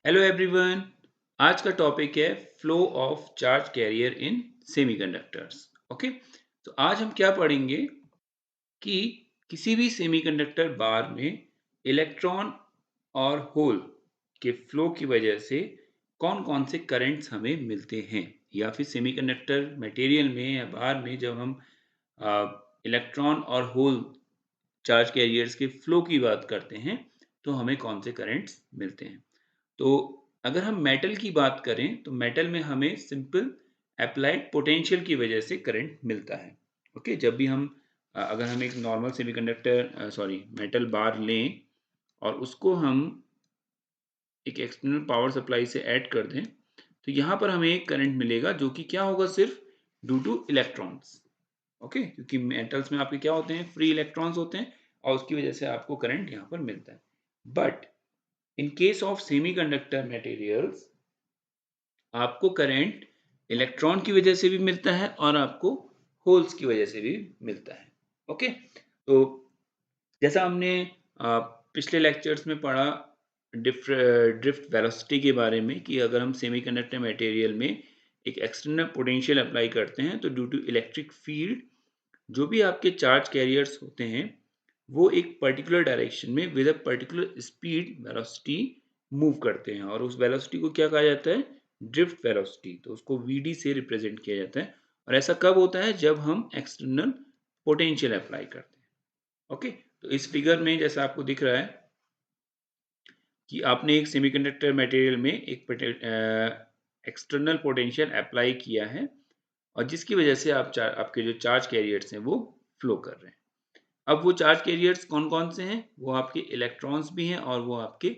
Hello everyone. आज का topic है flow of charge carrier in semiconductors. Okay, तो आज हम क्या पढ़ेंगे कि किसी भी सेमीकंडक्टर बार में इलेक्ट्रॉन और होल के फ्लो की वजह से कौन कौन से करंट्स हमें मिलते हैं, या फिर सेमीकंडक्टर मटेरियल में या बार में जब हम इलेक्ट्रॉन और होल चार्ज कैरियर्स के फ्लो की बात करते हैं तो हमें कौन से करंट्स मिलते हैं। तो अगर हम मेटल की बात करें तो मेटल में हमें सिंपल अप्लाइड पोटेंशियल की वजह से करंट मिलता है। ओके, जब भी हम अगर हम एक नॉर्मल सेमीकंडक्टर मेटल बार लें और उसको हम एक एक्सटर्नल पावर सप्लाई से ऐड कर दें तो यहाँ पर हमें एक करंट मिलेगा जो कि क्या होगा, सिर्फ ड्यू टू इलेक्ट्रॉन्स। ओके, क्योंकि मेटल्स में आपके क्या होते हैं, फ्री इलेक्ट्रॉन्स होते हैं और उसकी वजह से आपको करंट यहाँ पर मिलता है। But in case of semiconductor materials आपको करंट इलेक्ट्रॉन की वजह से भी मिलता है और आपको होल्स की वजह से भी मिलता है। ओके, तो जैसा हमने पिछले लेक्चर्स में पढ़ा ड्रिफ्ट वेलोसिटी के बारे में कि अगर हम सेमीकंडक्टर मटेरियल में एक एक्सटर्नल पोटेंशियल अप्लाई करते हैं तो ड्यू टू इलेक्ट्रिक फील्ड जो भी आपके चार्ज कैरियर्स होते हैं वो एक पर्टिकुलर डायरेक्शन में with a particular speed velocity move करते हैं और उस वेलोसिटी को क्या कहा जाता है, ड्रिफ्ट वेलोसिटी। तो उसको वीडी से रिप्रेजेंट किया जाता है और ऐसा कब होता है, जब हम एक्सटर्नल पोटेंशियल अप्लाई करते हैं। ओके, तो इस फिगर में जैसा आपको दिख रहा है कि आपने एक सेमीकंडक्टर मटेरियल में एक एक्सटर्नल पोटेंशियल अप्लाई किया है और जिसकी वजह से आपके जो चार्ज कैरियर्स हैं वो फ्लो कर रहे हैं। अब वो चार्ज कैरियर्स कौन कौन से हैं, वो आपके इलेक्ट्रॉन्स भी हैं और वो आपके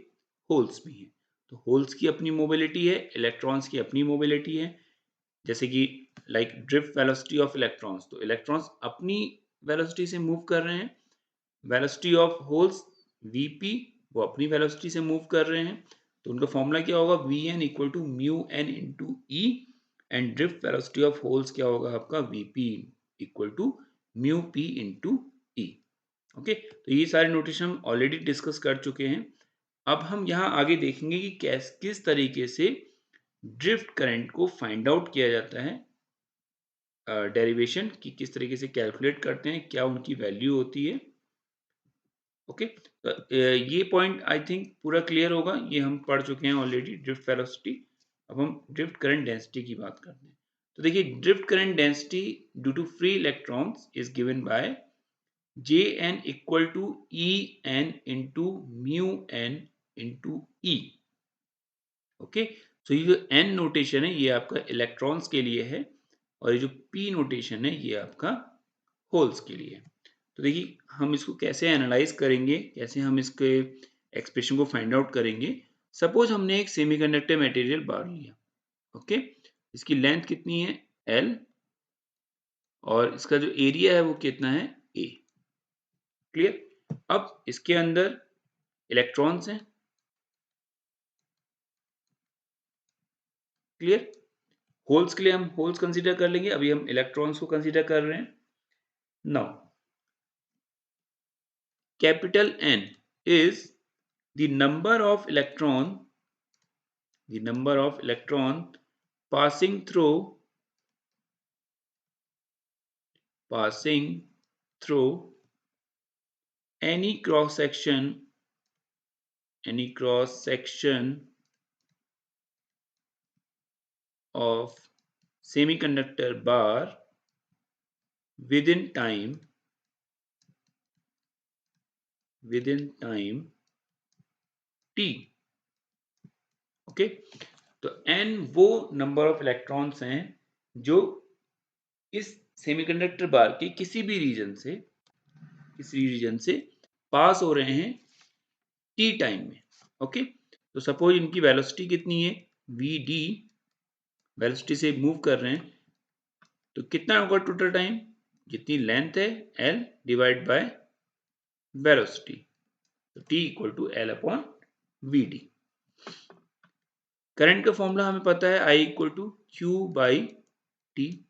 होल्स भी हैं। तो होल्स की अपनी मोबिलिटी है, इलेक्ट्रॉन्स की अपनी मोबिलिटी है। जैसे कि like drift velocity of electrons, तो इलेक्ट्रॉन्स अपनी वेलोसिटी से मूव कर रहे हैं। वेलोसिटी ऑफ होल्स वीपी, वो अपनी वेलोसिटी से मूव कर रहे हैं। तो उनका फॉर्मूला क्या होगा, V N equal to mu N into E. And drift velocity of holes क्या होगा आपका, VP equal to mu P into E. Okay, तो ये सारे नोटेशन हम ऑलरेडी डिस्कस कर चुके हैं। अब हम यहाँ आगे देखेंगे कि किस तरीके से ड्रिफ्ट करंट को फाइंड आउट किया जाता है, डेरिवेशन की किस तरीके से कैलकुलेट करते हैं, क्या उनकी वैल्यू होती है। ओके, तो ये पॉइंट आई थिंक पूरा क्लियर होगा, ये हम पढ़ चुके हैं ऑलरेडी ड्रिफ्ट वेलोसिटी। अब हम ड्रिफ्ट करंट डेंसिटी की बात करते हैं। तो देखिए, drift current density due to free electrons is given by Jn equal to e N into mu N into E. Okay, so ये जो n नोटेशन है ये आपका इलेक्ट्रॉन्स के लिए है और ये जो p नोटेशन है ये आपका होल्स के लिए है। तो देखिए हम इसको कैसे एनालाइज करेंगे, कैसे हम इसके एक्सप्रेशन को फाइंड आउट करेंगे। सपोज हमने एक सेमीकंडक्टर मटेरियल बार लिया। ओके, इसकी लेंथ कितनी है, l, और इसका जो एरिया है वो कितना है, a। क्लियर। अब इसके अंदर इलेक्ट्रॉन्स हैं। क्लियर। होल्स के लिए हम होल्स कंसीडर कर लेंगे, अभी हम इलेक्ट्रॉन्स को कंसीडर कर रहे हैं। Now capital N is the number of electron passing through any cross section of semiconductor bar within time t। Okay, तो n वो नंबर ऑफ इलेक्ट्रॉन्स हैं जो इस सेमीकंडक्टर बार के किसी रीजन से पास हो रहे हैं t टाइम में। ओके, तो सपोज इनकी वेलोसिटी कितनी है, vd, वेलोसिटी से मूव कर रहे हैं तो कितना होगा टोटल टाइम, जितनी लेंथ है l डिवाइड बाय वेलोसिटी, तो t equal to l upon vd। Current का फॉर्मूला हमें पता है, I equal to q by T.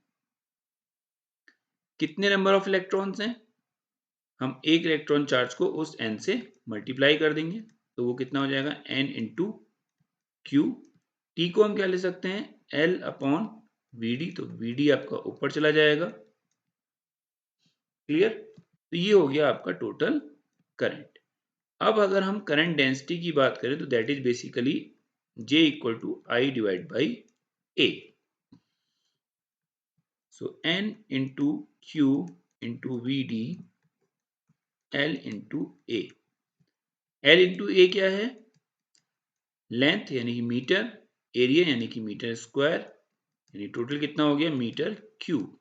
कितने नंबर ऑफ इलेक्ट्रॉन्स हैं, हम एक इलेक्ट्रॉन चार्ज को उस n से मल्टीप्लाई कर देंगे तो वो कितना हो जाएगा, n इंटू Q, T को हम क्या ले सकते हैं, L अपॉन VD, तो VD आपका ऊपर चला जाएगा। क्लियर? तो ये हो गया आपका टोटल करंट। अब अगर हम करंट डेंसिटी की बात करें तो that is basically J equal to I divide by A। So N into Q into VD L into A। L into A क्या है, लेंथ यानी कि मीटर, एरिया यानी कि मीटर स्क्वायर, यानी टोटल कितना हो गया, मीटर क्यूब,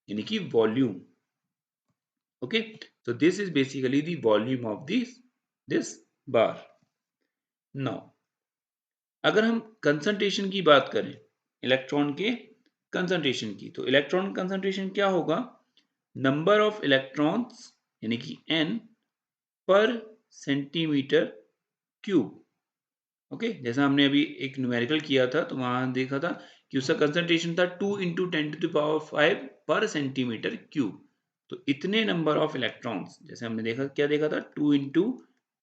यानी कि volume. Okay, so this is basically the volume of this bar. Now अगर हम कंसंट्रेशन की बात करें, इलेक्ट्रॉन के कंसंट्रेशन की, तो इलेक्ट्रॉन कंसंट्रेशन क्या होगा, नंबर ऑफ इलेक्ट्रॉन्स यानी कि n पर सेंटीमीटर क्यूब। ओके, जैसा हमने अभी एक न्यूमेरिकल किया था तो वहां देखा था कि उसका कंसंट्रेशन था 2 इंटू 10⁵ पर सेंटीमीटर क्यूब। तो इतने नंबर ऑफ इलेक्ट्रॉन्स, जैसे हमने देखा, क्या देखा था, 2 इंटू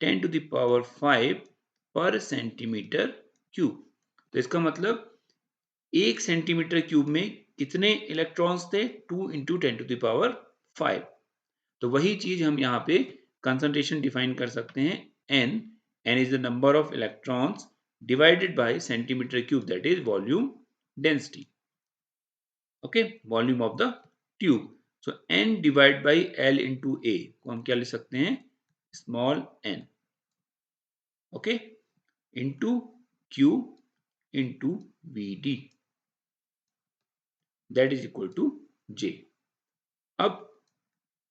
10⁵ पर सेंटीमीटर क्यूब। तो इसका मतलब 1 सेंटीमीटर क्यूब में कितने इलेक्ट्रॉन्स थे, 2 इंटू 10⁵। तो वही चीज हम यहाँ पे कंसंट्रेशन डिफाइन कर सकते हैं, n is the number of electrons divided by centimeter cube, that is volume density. Okay, volume of the tube. So n divided by L into A को हम क्या लिख सकते हैं, small n, okay, into Q into VD, that is equal to J. अब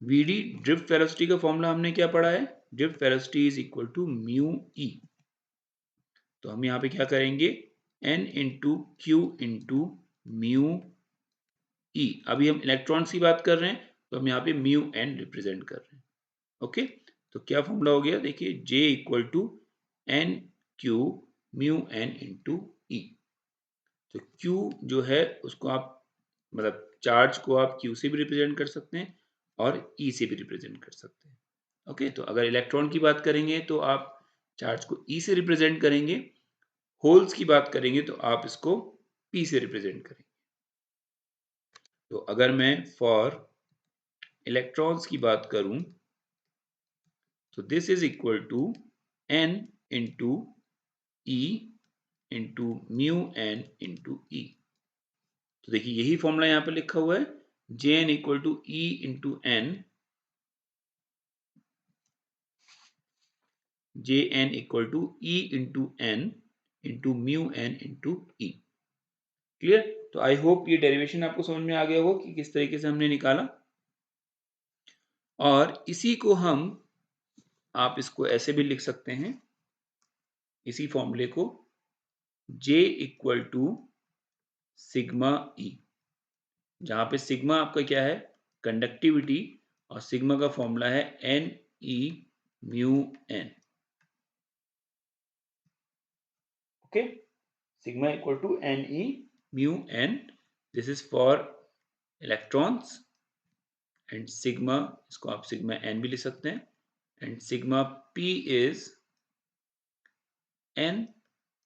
VD drift velocity का formula हमने क्या पढ़ा है, drift velocity is equal to mu e. तो हम यहाँ पे क्या करेंगे, n into q into mu e. अभी हम इलेक्ट्रॉन्स की बात कर रहे हैं तो हम यहाँ पे म्यू एन रिप्रेजेंट कर रहे हैं। ओके, तो क्या फॉर्मूला हो गया, देखिए, J equal to n q mu N into e. तो Q जो है उसको आप, मतलब चार्ज को आप Q से भी रिप्रेजेंट कर सकते हैं और E से भी रिप्रेजेंट कर सकते हैं। ओके, तो अगर इलेक्ट्रॉन की बात करेंगे तो आप चार्ज को E से रिप्रेजेंट करेंगे, होल्स की बात करेंगे तो आप इसको P से रिप्रेजेंट करेंगे। तो अगर मैं फॉर इलेक्ट्रॉन्स की बात करूं तो this is equal to N into E into mu N into e. तो देखिए यही फॉर्मूला यहाँ पे लिखा हुआ है, Jn equal to E into N, Jn equal to E into N into mu N into E. Clear? तो I hope ये डेरिवेशन आपको समझ में आ गया होगा कि किस तरीके से हमने निकाला। और इसी को हम, आप इसको ऐसे भी लिख सकते हैं, इसी फॉर्मूले को, J equal to sigma E, जहां पे सिग्मा आपका क्या है, कंडक्टिविटी, और सिग्मा का फॉर्मूला है N E mu N. Okay, sigma equal to N E mu N, this is for electrons, and sigma, इसको आप सिग्मा एन भी लिख सकते हैं, and sigma P is, N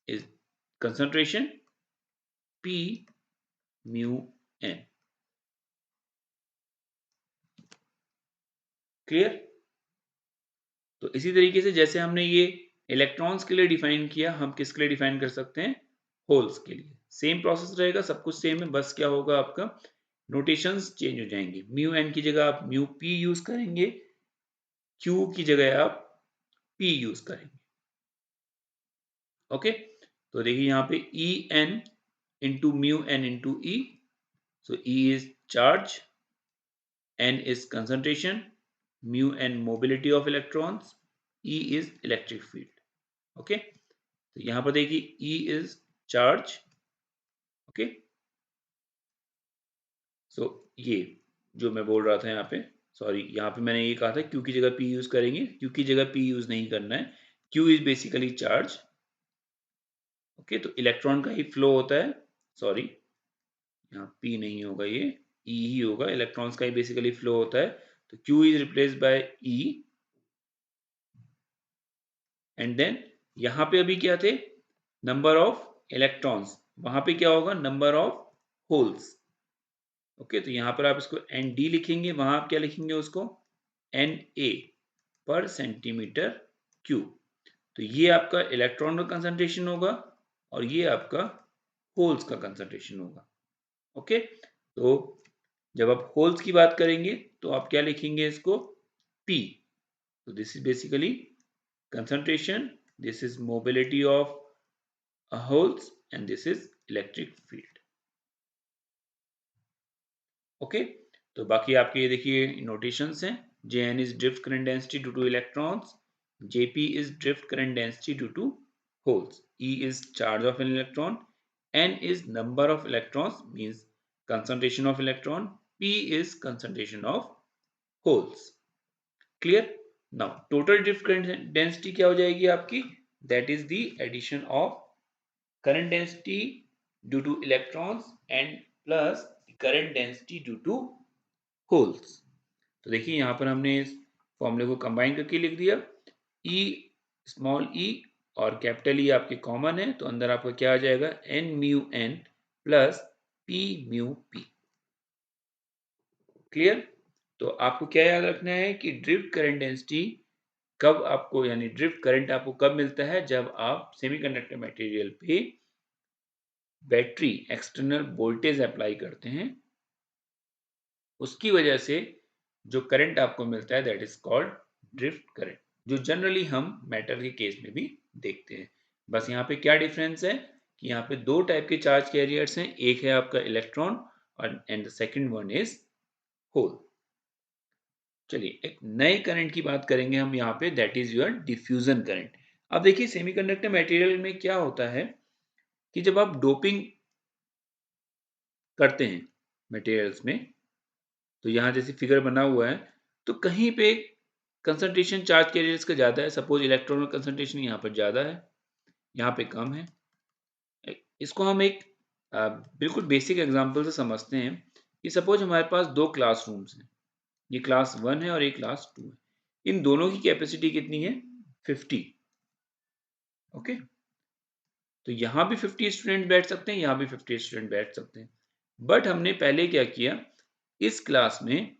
is concentration, P mu N. Clear? तो इसी तरीके से जैसे हमने ये इलेक्ट्रॉन्स के लिए डिफाइन किया, हम किसके लिए डिफाइन कर सकते हैं, होल्स के लिए। सेम प्रोसेस रहेगा, सब कुछ सेम है, बस क्या होगा, आपका नोटेशंस चेंज हो जाएंगे। म्यू एन की जगह आप म्यू पी यूज करेंगे, क्यू की जगह आप पी यूज करेंगे। ओके, तो देखिए यहाँ पे E N into mu N into E, so E is charge, n is concentration, mu n mobility of electrons, E is electric field. Okay, तो यहां पर देखिए E is charge। Okay, so ये जो मैं बोल रहा था यहाँ पे, सॉरी, यहाँ पे मैंने ये कहा था Q की जगह P यूज करेंगे, Q की जगह P यूज नहीं करना है, Q is basically charge. Okay, तो इलेक्ट्रॉन का ही फ्लो होता है, सॉरी यहाँ P नहीं होगा, ये E ही होगा, इलेक्ट्रॉन्स का ही बेसिकली फ्लो होता है। तो Q is replaced by E, and then यहां पे अभी क्या थे, नंबर ऑफ इलेक्ट्रॉन्स, वहां पे क्या होगा, नंबर ऑफ होल्स। ओके, तो यहां पर आप इसको एन डी लिखेंगे, वहां आप क्या लिखेंगे उसको, एन ए पर सेंटीमीटर क्यूब। तो ये आपका इलेक्ट्रॉन का कंसंट्रेशन होगा और ये आपका होल्स का कंसंट्रेशन होगा। ओके, तो जब आप होल्स की बात करेंगे तो आप क्या लिखेंगे इसको, P। तो this is basically concentration, this is mobility of holes and this is electric field। Okay, तो बाकी आपके ये देखिए नोटेशंस हैं। Jn is drift current density due to electrons, Jp is drift current density due to holes, E is charge of an electron, N is number of electrons means concentration of electron, P is concentration of holes। Clear. Now total drift current density क्या हो जाएगी आपकी, that is the addition of current density due to electrons and plus current density due to holes. तो देखिए यहां पर हमने इस फॉर्मूले को कंबाइन करके लिख दिया, ई स्मॉल ई और कैपिटल ई आपके कॉमन है, तो अंदर आपका क्या आ जाएगा, N mu N plus P mu P. Clear. तो आपको क्या याद रखना है कि ड्रिफ्ट करंट डेंसिटी कब आपको, यानी ड्रिफ्ट करंट आपको कब मिलता है, जब आप सेमीकंडक्टर मटेरियल पे बैटरी एक्सटर्नल वोल्टेज अप्लाई करते हैं, उसकी वजह से जो करंट आपको मिलता है that is called drift current, जो जनरली हम मेटल के केस में भी देखते हैं। बस यहाँ पे क्या डिफरेंस है कि यहाँ पे दो टाइप के चार्ज कैरियर्स हैं, एक है आपका इलेक्ट्रॉन और and the second one is hole. चलिए एक नए करंट की बात करेंगे हम यहाँ पे, that is your diffusion current. अब देखिए सेमीकंडक्टर मटेरियल में क्या होता है कि जब आप डोपिंग करते हैं मटेरियल्स में, तो यहाँ जैसे फिगर बना हुआ है, तो कहीं पे कंसंट्रेशन चार्ज कैरियर्स का ज्यादा है, सपोज इलेक्ट्रॉन का कंसंट्रेशन यहाँ पर ज्यादा है, यहाँ पे कम है। इसको हम एक बिल्कुल बेसिक एग्जांपल से समझते हैं कि सपोज हमारे पास दो क्लासरूम्स हैं, ये क्लास 1 है और ये क्लास 2 है, इन दोनों की कैपेसिटी कितनी है, 50। ओके, तो यहाँ भी 50 स्टूडेंट बैठ सकते हैं, यहाँ भी 50 स्टूडेंट बैठ सकते हैं, बट हमने पहले क्या किया, इस क्लास में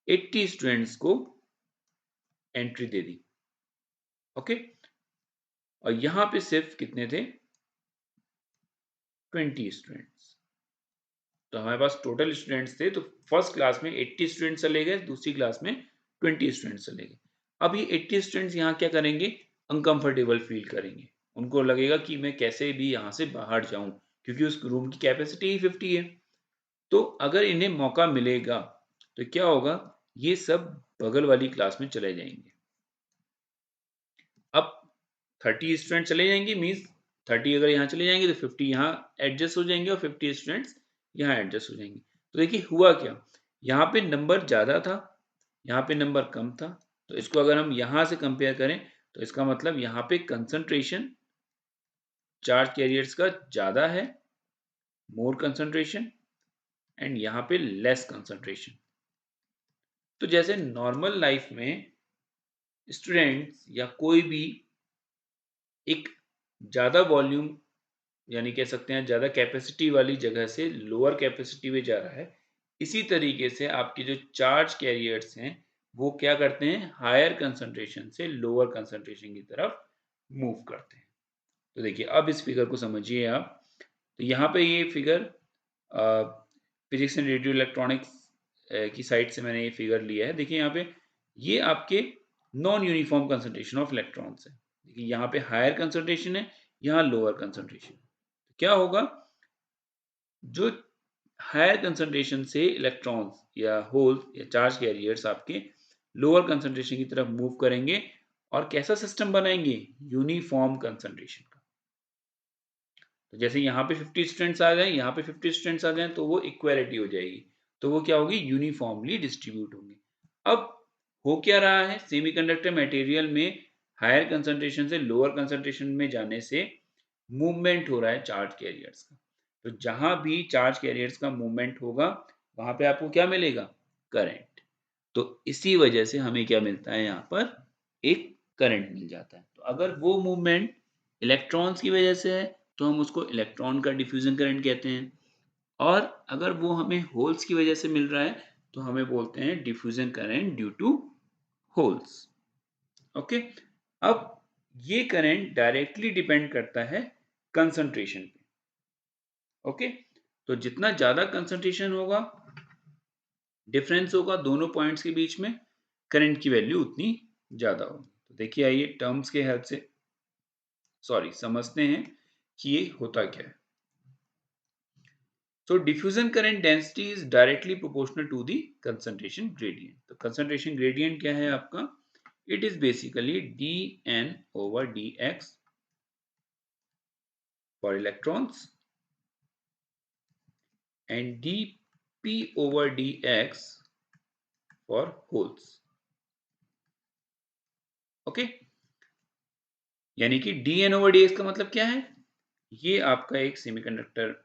80 स्टूडेंट्स को एंट्री दे दी। ओके, और यहाँ पे सिर्फ कितने थे, 20 स्टूडेंट्स। तो हमारे पास टोटल स्टूडेंट्स थे, तो फर्स्ट क्लास में 80 स्टूडेंट्स चले गए, दूसरी क्लास में 20 स्टूडेंट्स चले गए। अब ये 80 स्टूडेंट्स यहाँ क्या करेंगे, अनकंफर्टेबल फील करेंगे, उनको लगेगा कि मैं कैसे भी यहाँ से बाहर जाऊं, क्योंकि उस रूम की कैपेसिटी ही 50 है। तो अगर इन्हें मौका मिलेगा तो क्या होगा, ये सब बगल वाली क्लास में चले जाएंगे। अब 30 स्टूडेंट चले जाएंगे, मीन्स 30 अगर यहाँ चले जाएंगे तो 50 यहाँ एडजस्ट हो जाएंगे और 50 स्टूडेंट्स यहाँ एडजस्ट हो जाएंगे। तो देखिए हुआ क्या, यहाँ पे नंबर ज्यादा था, यहाँ पे नंबर कम था, तो इसको अगर हम यहाँ से कंपेयर करें तो इसका मतलब यहाँ पे कंसंट्रेशन चार्ज कैरियर्स का ज्यादा है, मोर कंसंट्रेशन, एंड यहाँ पे लेस कंसंट्रेशन। तो जैसे नॉर्मल लाइफ में स्टूडेंट्स या कोई भी एक ज्यादा वॉल्यूम, यानी कह सकते हैं ज्यादा कैपेसिटी वाली जगह से लोअर कैपेसिटी में जा रहा है, इसी तरीके से आपके जो चार्ज कैरियर्स हैं वो क्या करते हैं, हायर कंसंट्रेशन से लोअर कंसंट्रेशन की तरफ मूव करते हैं। तो देखिए अब इस फिगर को समझिए आप, तो यहाँ पे ये figure physics and radio electronics की साइड से मैंने ये फिगर लिया है। देखिए यहाँ पे ये आपके non uniform concentration of electrons है। देखिए यहाँ पे हायर कंसंट्रेशन है, यहाँ लोअर कंसंट्रेशन। क्या होगा, जो हायर कंसंट्रेशन से इलेक्ट्रॉन्स या होल्स या चार्ज कैरियर्स आपके लोअर कंसंट्रेशन की तरफ मूव करेंगे और कैसा सिस्टम बनाएंगे, यूनिफॉर्म कंसंट्रेशन का। तो जैसे यहाँ पे 50 स्टूडेंट्स आ जाए, यहाँ पे 50 स्टूडेंट्स आ जाए, तो वो इक्वालिटी हो जाएगी, तो वो क्या होगी, यूनिफॉर्मली डिस्ट्रीब्यूट होंगे। अब हो क्या रहा है, सेमीकंडक्टर मटेरियल में हायर कंसंट्रेशन से लोअर कंसंट्रेशन में जाने से मूवमेंट हो रहा है चार्ज कैरियर्स का। तो जहां भी चार्ज कैरियर्स का मूवमेंट होगा वहां पे आपको क्या मिलेगा, करंट। तो इसी वजह से हमें क्या मिलता है, यहाँ पर एक करंट मिल जाता है। तो अगर वो मूवमेंट इलेक्ट्रॉन्स की वजह से है तो हम उसको इलेक्ट्रॉन का डिफ्यूजन करंट कहते हैं, और अगर वो हमें होल्स की वजह से मिल रहा है तो हमें बोलते हैं diffusion current due to holes. Okay, अब ये करंट डायरेक्टली डिपेंड करता है कंसंट्रेशन पे। ओके, तो जितना ज्यादा कंसंट्रेशन होगा, डिफरेंस होगा दोनों पॉइंट्स के बीच में, करंट की वैल्यू उतनी ज्यादा होगी। तो देखिए, आइए टर्म्स के हेल्प से समझते हैं कि ये होता क्या है। So diffusion current density is directly proportional to the concentration gradient. तो concentration gradient क्या है आपका? It is basically dN over dx for electrons and dP over dx for holes. Okay, यानी कि dN over dx का मतलब क्या है? ये आपका एक सेमीकंडक्टर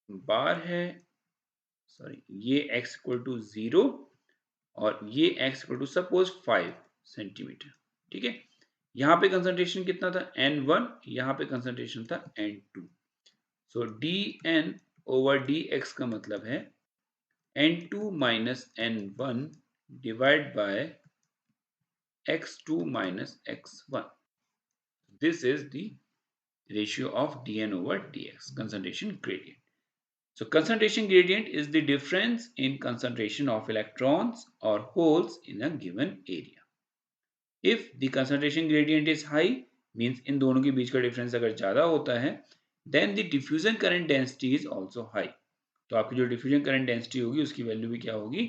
बार है, ये x इक्वल टू 0 और ये x equal to suppose 5 centimetre. ठीक है, यहाँ पे कंसंट्रेशन कितना था? N1, यहाँ पे कंसंट्रेशन था N2। सो dN ओवर dx का मतलब है N2 minus N1 divide by x2 minus x1। This is the ratio of dN over dx, concentration gradient. So concentration gradient is the difference in concentration of electrons or holes in a given area. If the concentration gradient is high, means इन दोनों के बीच का difference अगर ज्यादा होता है, then the diffusion current density is also high. तो आपकी जो diffusion current density होगी उसकी वैल्यू भी क्या होगी?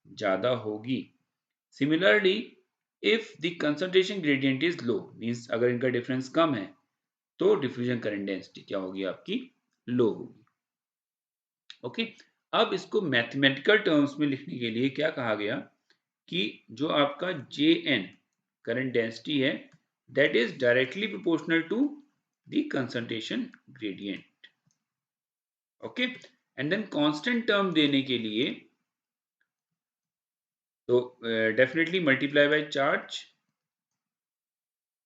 ज्यादा होगी। Similarly, if the concentration gradient is low, means अगर इनका डिफरेंस कम है, तो diffusion current density क्या होगी आपकी? लो होगी। ओके, अब इसको मैथमेटिकल टर्म्स में लिखने के लिए क्या कहा गया कि जो आपका Jn करंट डेंसिटी है, that is directly proportional to the concentration gradient. Okay, and then constant term देने के लिए तो डेफिनेटली मल्टीप्लाई बाय चार्ज।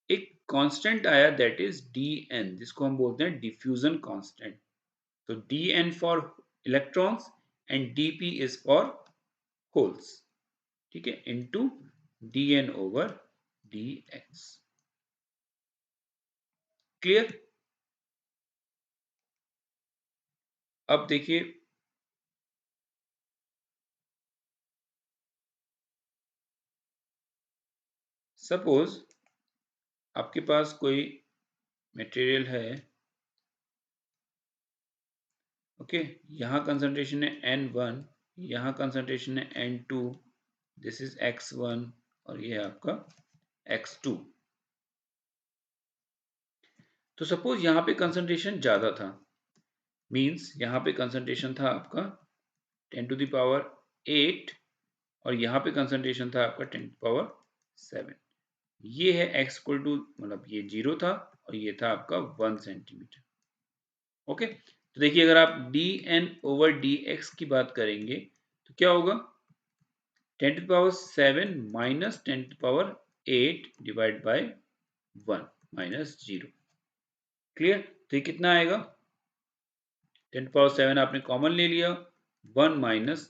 एक कांस्टेंट आया दैट इज Dn, जिसको हम बोलते हैं डिफ्यूजन कांस्टेंट। तो Dn for electrons and Dp is for holes. ठीक है, into dN over dx। Clear? अब देखिए, सपोज आपके पास कोई मटेरियल है, ओके, यहाँ कंसंट्रेशन है N1, यहाँ कंसंट्रेशन है N2, दिस इज x1 और ये है आपका x2। तो सपोज यहाँ पे कंसंट्रेशन ज्यादा था, मींस यहाँ पे कंसंट्रेशन था आपका 10 टू द पावर 8 और यहाँ पे कंसंट्रेशन था आपका 10 टू पावर 7। ये है x इक्वल टू, मतलब ये 0 था और ये था आपका 1 सेंटीमीटर। ओके, तो देखिए, अगर आप dN ओवर dx की बात करेंगे तो क्या होगा? 10 to power 7 minus 10 to power 8 divide by 1 minus 0। Clear? तो ये कितना आएगा? 10 टू पावर 7 आपने कॉमन ले लिया, 1 माइनस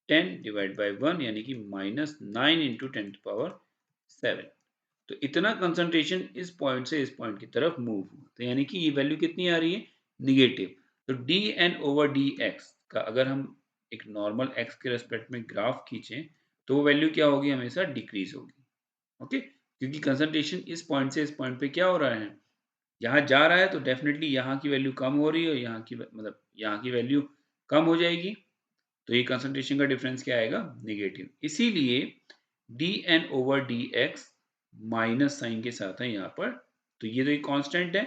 10 डिवाइड बाय 1 यानी कि माइनस 9 इंटू 10 टू पावर 7। तो इतना कंसंट्रेशन इस पॉइंट से इस पॉइंट की तरफ मूव हुआ, तो यानी कि ये वैल्यू कितनी आ रही है? निगेटिव। तो dN ओवर dx का अगर हम एक नॉर्मल x के रेस्पेक्ट में ग्राफ खींचें तो वो वैल्यू क्या होगी? हमेशा डिक्रीज होगी। ओके, क्योंकि कंसंट्रेशन इस पॉइंट से इस पॉइंट पे क्या हो रहा है? यहाँ जा रहा है, तो डेफिनेटली यहाँ की वैल्यू कम हो रही है और यहाँ की मतलब यहाँ की वैल्यू कम हो जाएगी, तो ये कंसंट्रेशन का डिफरेंस क्या आएगा? नेगेटिव। इसीलिए dN over dx minus sign के साथ है यहाँ पर, तो ये तो एक कांस्टेंट है,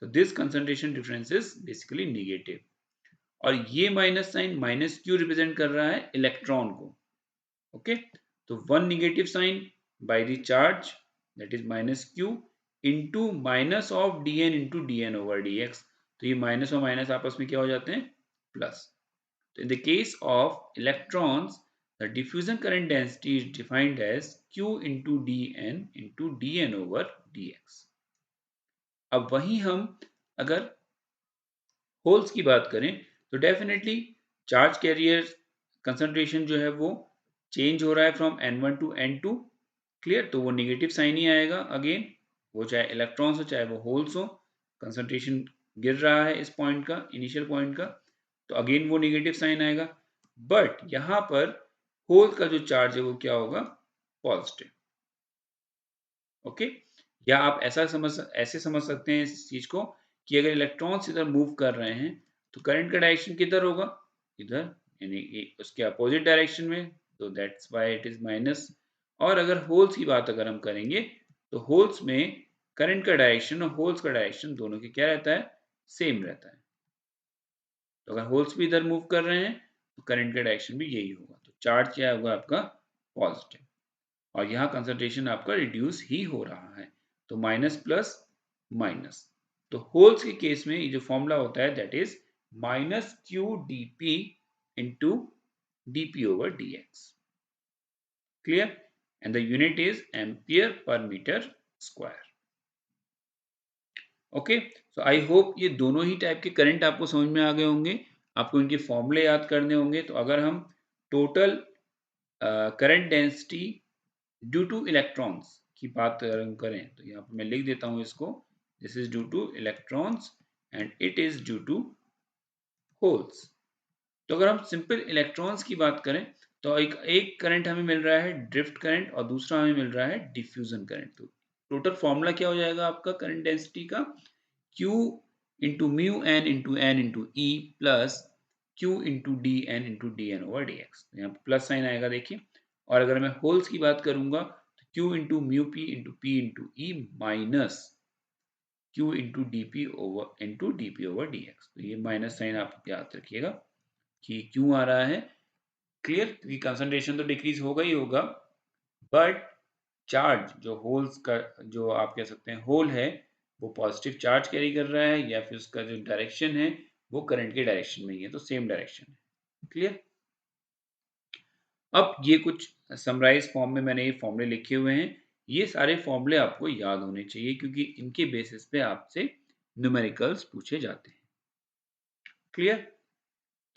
तो this concentration difference is basically negative. और ये minus sign minus Q represent कर रहा है इलेक्ट्रॉन को। ओके, तो one negative sign by the charge that is minus Q into minus of dN into dN over dx। तो ये minus और माइनस आपस में क्या हो जाते हैं? Plus. So in the case of electrons, the diffusion current density is defined as Q into dN over dx. अब वहीं हम अगर होल्स की बात करें तो डेफिनेटली चार्ज कैरियर कंसंट्रेशन जो है वो चेंज हो रहा है from n1 to n2, clear. तो वो निगेटिव साइन ही आएगा अगेन, वो चाहे इलेक्ट्रॉन्स हो चाहे वो होल्स हो, कंसंट्रेशन गिर रहा है इस पॉइंट का, इनिशियल पॉइंट का, तो अगेन वो निगेटिव साइन आएगा। बट यहां पर होल का जो चार्ज है वो क्या होगा, पॉजिटिव। ओके, या आप ऐसे समझ सकते हैं इस चीज को कि अगर इलेक्ट्रॉन्स इधर मूव कर रहे हैं तो करंट का डायरेक्शन किधर होगा, इधर, यानी उसके अपोजिट डायरेक्शन में, तो that's why it is minus. और अगर होल्स की बात अगर हम करेंगे तो होल्स में करंट का डायरेक्शन और होल्स का डायरेक्शन दोनों के क्या रहता है, सेम रहता है। तो अगर होल्स भी इधर मूव कर रहे हैं तो करंट का डायरेक्शन भी यही होगा, तो चार्ज क्या होगा आपका, पॉजिटिव। और यहाँ कंसंट्रेशन आपका रिड्यूस ही हो रहा है, तो माइनस प्लस माइनस। तो होल्स के केस में ये जो फॉर्मूला होता है that is minus q d p into d p over D x, clear. And the unit is ampere per metre square. Okay, so I hope ये दोनों ही type के करंट आपको समझ में आ गए होंगे, आपको इनके फॉर्मूले याद करने होंगे। तो अगर हम total current density due to electrons की बात अगर हम करें तो यहाँ पर मैं लिख देता हूँ इसको, this is due to electrons and it is due to holes. तो अगर हम सिंपल इलेक्ट्रॉन्स की बात करें तो एक करंट हमें मिल रहा है ड्रिफ्ट करंट और दूसरा हमें मिल रहा है डिफ्यूजन करंट। तो टोटल फॉर्मूला क्या हो जाएगा आपका करंट डेंसिटी का, Q into mu N into E plus Q into D N over D X, यहाँ पर प्लस साइन आएगा देखिए। और अगर मैं होल्स की बात करूंगा तो Q into mu P into e minus Q into d p over D x. तो ये माइनस साइन आप याद रखिएगा कि क्यों आ रहा है, क्लियर, क्योंकि कंसंट्रेशन तो डिक्रीज होगा ही होगा, बट चार्ज जो होल्स का, जो आप कह सकते हैं होल है, वो पॉजिटिव चार्ज कैरी कर रहा है, या फिर उसका जो डायरेक्शन है वो करंट के डायरेक्शन में ही है, तो सेम डायरेक्शन है, क्लियर। अब ये कुछ समराइज फॉर्म में मैंने ये फॉर्मूले लिखे हुए हैं, ये सारे फॉर्मूले आपको याद होने चाहिए क्योंकि इनके बेसिस पे आपसे न्यूमेरिकल्स पूछे जाते हैं, क्लियर।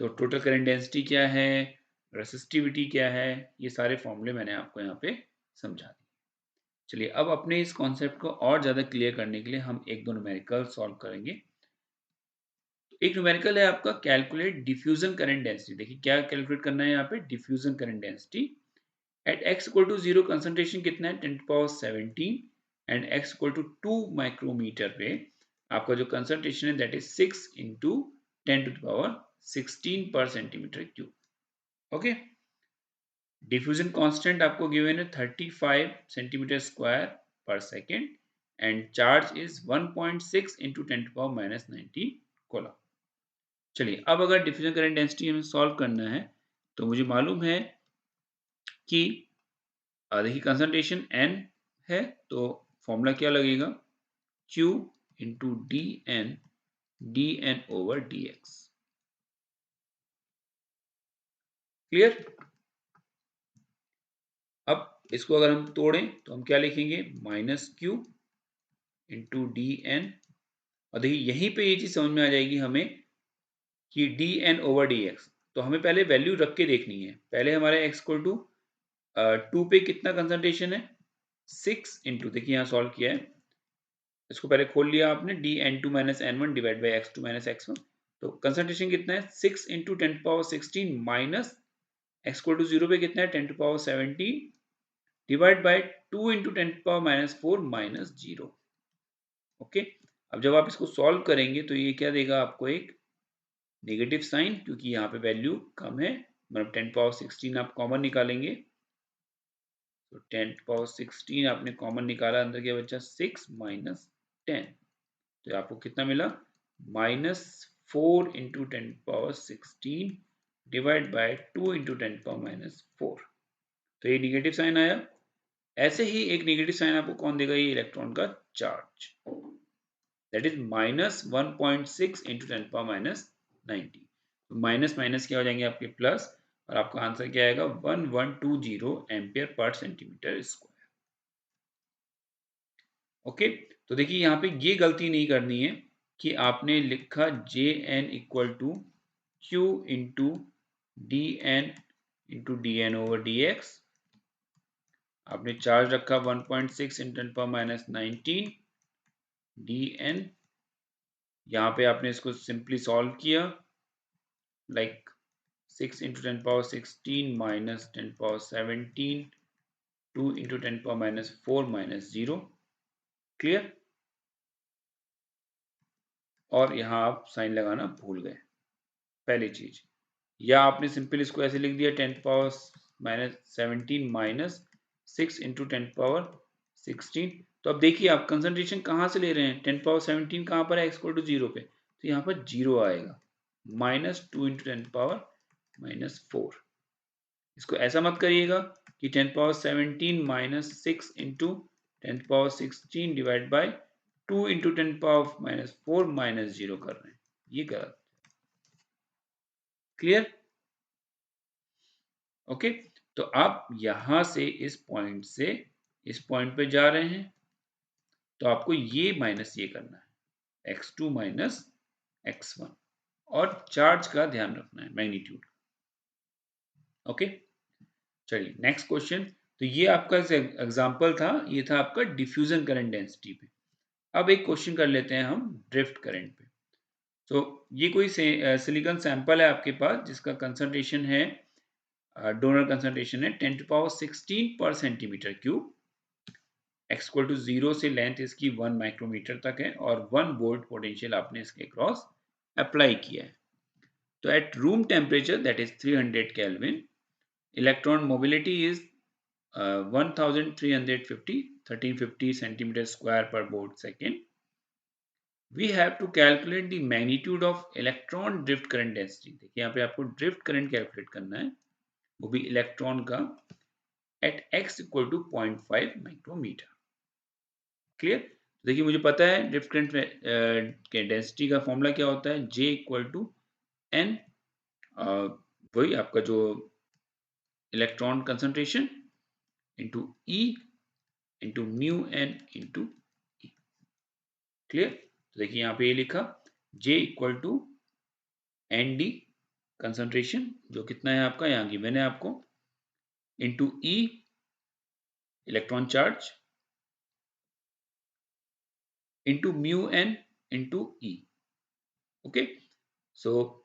तो टोटल करंट डेंसिटी क्या है, रेसिस्टिविटी क्या है, ये सारे फॉर्मूले मैंने आपको यहाँ पे समझा दिए। चलिए अब अपने इस कॉन्सेप्ट को और ज्यादा क्लियर करने के लिए हम एक दो न्यूमेरिकल सॉल्व करेंगे। तो एक न्यूमेरिकल है आपका कैलकुलेट डिफ्यूजन करंट डेंसिटी। देखिए क्या कैलकुलेट करना है यहाँ पे, diffusion current density at x equal to 0 concentration कितना है 10 to the power 17 and x equal to 2 micrometre पे आपका जो कंसंट्रेशन है that is 6 into 10 to the power 16 per centimetre cube. Okay, diffusion constant आपको गिवन है 35 centimetre square per second and charge is 1.6 into 10 to the power minus 90 coulomb. चलिए अब अगर diffusion current density हमें सॉल्व करना है तो मुझे मालूम है कि देखिए कंसंट्रेशन n है, तो फॉर्मूला क्या लगेगा, Q into D N over D x, clear. अब इसको अगर हम तोड़ें तो हम क्या लिखेंगे, minus Q into D N, और देखिए यहीं पे ये चीज समझ में आ जाएगी हमें कि D N over D x, तो हमें पहले वैल्यू रख के देखनी है। पहले हमारे एक्स इक्वल टू 2 पे कितना कंसंट्रेशन है 6 इंटू, देखिए यहाँ सॉल्व किया है, इसको पहले खोल लिया आपने, D N two minus N one divide by X two minus X one, तो कंसंट्रेशन कितना है 6 into 10 to the power 16 minus X equal to 0 पे कितना है 10 to the power 17 divide by 2 into 10 to the power minus 4 minus 0। Okay, अब जब आप इसको सॉल्व करेंगे तो ये क्या देगा आपको, एक नेगेटिव साइन, क्योंकि यहाँ पे वैल्यू कम है, मतलब 10 पावर 16 आप कॉमन निकालेंगे, तो 10 पावर 16 आपने कॉमन निकाला, अंदर क्या बचा 6 माइनस 10, तो आपको कितना मिला minus 4 into 10 power 16 divide by 2 into 10 power minus 4, तो ये निगेटिव साइन आया। ऐसे ही एक नेगेटिव साइन आपको कौन देगा, ये इलेक्ट्रॉन का charge, that is minus 1.6 into 10 power minus 90, तो माइनस माइनस क्या हो जाएंगे आपके प्लस, और आपका आंसर क्या आएगा 1120 ampere per centimetre square. Okay, तो देखिए यहाँ पे ये गलती नहीं करनी है कि आपने लिखा JN equal to Q into DN over DX। आपने चार्ज रखा 1.6 × 10⁻19 DN। यहाँ पे आपने इसको सिंपली सॉल्व किया, लाइक 6 × 10⁻16 माइनस 10⁻17 2 × 10⁻4 माइनस 0। क्लियर? और यहाँ आप साइन लगाना भूल गए, पहली चीज। या आपने सिंपल इसको ऐसे लिख दिया 10⁻17 माइनस 6 × 10⁻16। तो अब देखिए आप कंसंट्रेशन कहाँ से ले रहे हैं, 10⁻17 कहाँ पर है, x = 0 पे, तो यहाँ पर 0 आएगा, माइनस 2 × 10⁻4। इसको ऐसा मत करिएगा कि 10⁻17 माइनस 6 × 10⁻16 डिवाइड बाय 2 × 10⁻4 माइनस 0 कर रहे हैं, ये गलत। क्लियर? ओके, तो आप यहां से इस पॉइंट से इस पॉइंट पे जा रहे हैं, तो आपको ये माइनस ये करना है, x2 माइनस x1, और चार्ज का ध्यान रखना है, मैग्नीट्यूड। ओके, चलिए नेक्स्ट क्वेश्चन। तो ये आपका एग्जांपल था, ये था आपका डिफ्यूजन करंट डेंसिटी पे। अब एक क्वेश्चन कर लेते हैं हम ड्रिफ्ट करंट पे। तो ये कोई सिलिकॉन सैंपल है आपके पास जिसका कंसंट्रेशन है, डोनर कंसंट्रेशन है 10⁻16 पर सेंटीमीटर क्यूब। x = 0 से लेंथ इसकी 1 माइक्रोमीटर तक है और 1 वोल्ट पोटेंशियल आपने इसके क्रॉस अप्लाई किया है। तो at room temperature that is 300 kelvin, electron mobility is 1350 centimeter square per volt second. We have to calculate the magnitude of electron drift current density. देखिए यहाँ पे आपको ड्रिफ्ट करंट कैलकुलेट करना है, वो भी इलेक्ट्रॉन का, एट x = 0.5 माइक्रोमीटर। क्लियर? देखिए मुझे पता है ड्रिफ्ट करंट के डेंसिटी का फॉर्मूला क्या होता है, J = n, वही आपका जो electron concentration into E into mu n into E। Clear? तो देखिए यहाँ पे ये लिखा J = ND कंसंट्रेशन, जो कितना है आपका यहाँ गिवन है आपको, into E electron charge into mu n into E। Okay, so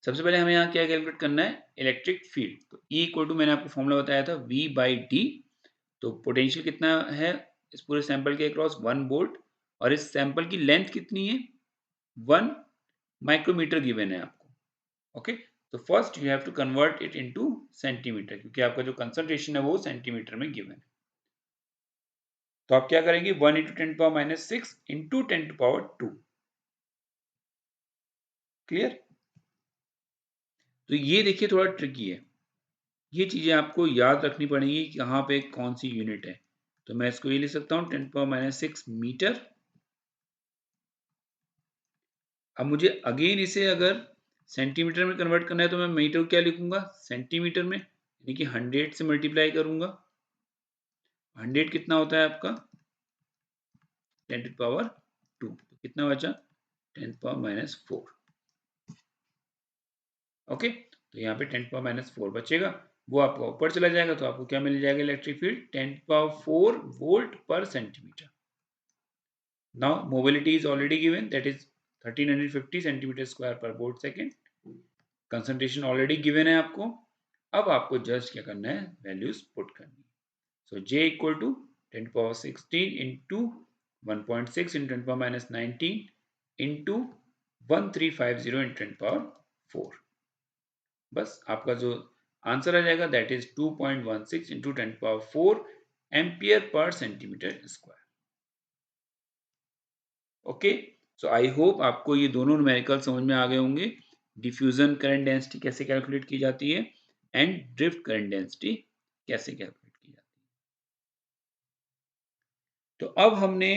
सबसे पहले हमें यहाँ क्या कैलकुलेट करना है, इलेक्ट्रिक फील्ड। तो E = मैंने आपको फॉर्मूला बताया था V/D। तो पोटेंशियल कितना है इस पूरे सैंपल के अक्रॉस, 1 वोल्ट, और इस सैंपल की लेंथ कितनी है, 1 माइक्रोमीटर गिवन है आपको। ओके, तो first you have to convert it into centimetre, क्योंकि आपका जो कंसंट्रेशन है वो सेंटीमीटर में गिवन है। तो आप क्या करेंगे, 1 × 10⁻6 इंटू 10⁻2। क्लियर? तो ये देखिए थोड़ा ट्रिकी है, ये चीजें आपको याद रखनी पड़ेगी कि कहाँ पे कौन सी यूनिट है। तो मैं इसको ये लिख सकता हूँ 10⁻6 मीटर। अब मुझे अगेन इसे अगर सेंटीमीटर में कन्वर्ट करना है तो मैं मीटर को क्या लिखूंगा, सेंटीमीटर में, यानी कि 100 से मल्टीप्लाई करूंगा। 100 कितना होता है आपका, 10⁻2, तो कितना बचा, 10⁻4। ओके, तो यहाँ पे 10⁻4 बचेगा, वो आपका ऊपर चला जाएगा, तो आपको क्या मिल जाएगा, electric field 10⁻4 volt per centimetre. Now mobility is already given, that is 1350 centimetre square per volt second. Concentration already given है आपको, अब आपको जस्ट क्या करना है, वैल्यूज पुट करनी है। सो J = 10⁻16 इंटू 1.6 × 10⁻19 इंटू 1350 × 10⁻4। बस आपका जो आंसर आ जाएगा that is 2.16 into 10⁻4 ampere per centimetre square. Okay, so I hope आपको ये दोनों न्यूमेरिकल समझ में आ गए होंगे, डिफ्यूजन करंट डेंसिटी कैसे कैलकुलेट की जाती है एंड ड्रिफ्ट करंट डेंसिटी कैसे कैलकुलेट की जाती है। तो अब हमने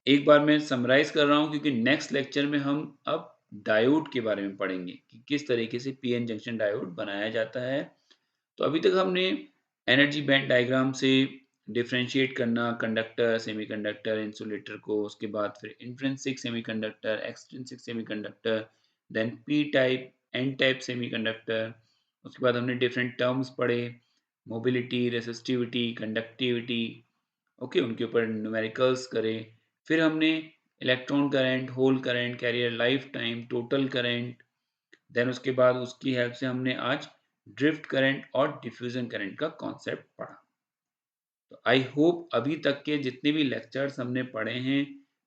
एक बार मैं समराइज कर रहा हूं, क्योंकि नेक्स्ट लेक्चर में हम अब डायोड के बारे में पढ़ेंगे कि किस तरीके से पीएन जंक्शन डायोड बनाया जाता है। तो अभी तक हमने एनर्जी बैंड डायग्राम से डिफरेंशिएट करना कंडक्टर, सेमीकंडक्टर, इंसुलेटर को, उसके बाद फिर intrinsic semiconductor, extrinsic semiconductor, then P type, N type semiconductor. उसके बाद हमने डिफरेंट टर्म्स पढ़े, मोबिलिटी, रेसिस्टिविटी, कंडक्टिविटी, ओके, उनके ऊपर न्यूमेरिकल्स करे। फिर हमने electron current, hole current, carrier lifetime, total current, then उसके बाद उसकी हेल्प से हमने आज ड्रिफ्ट करंट और डिफ्यूजन करंट का कॉन्सेप्ट पढ़ा। तो आई होप अभी तक के जितने भी लेक्चर्स हमने पढ़े हैं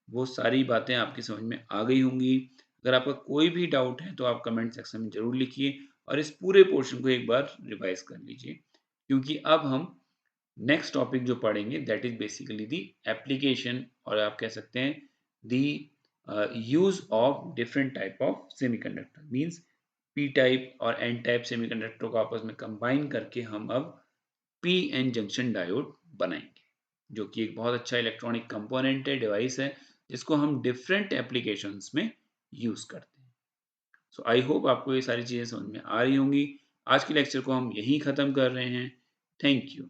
वो सारी बातें आपकी समझ में आ गई होंगी। अगर आपका कोई भी डाउट है तो आप कमेंट सेक्शन में ज़रूर लिखिए और इस पूरे पोर्शन को एक बार रिवाइज कर लीजिए, क्योंकि अब हम नेक्स्ट टॉपिक जो पढ़ेंगे that is basically the application, और आप कह सकते हैं the use of different type of semiconductor, means p type और एन टाइप सेमीकंडक्टर को आपस में कंबाइन करके हम अब पी एन जंक्शन डायोड बनाएंगे, जो कि एक बहुत अच्छा इलेक्ट्रॉनिक कंपोनेंट है, डिवाइस है, जिसको हम डिफरेंट एप्लीकेशंस में यूज करते हैं। सो आई होप आपको ये सारी चीजें समझ में आ रही होंगी। आज के लेक्चर को हम यहीं ख़त्म कर रहे हैं। Thank you.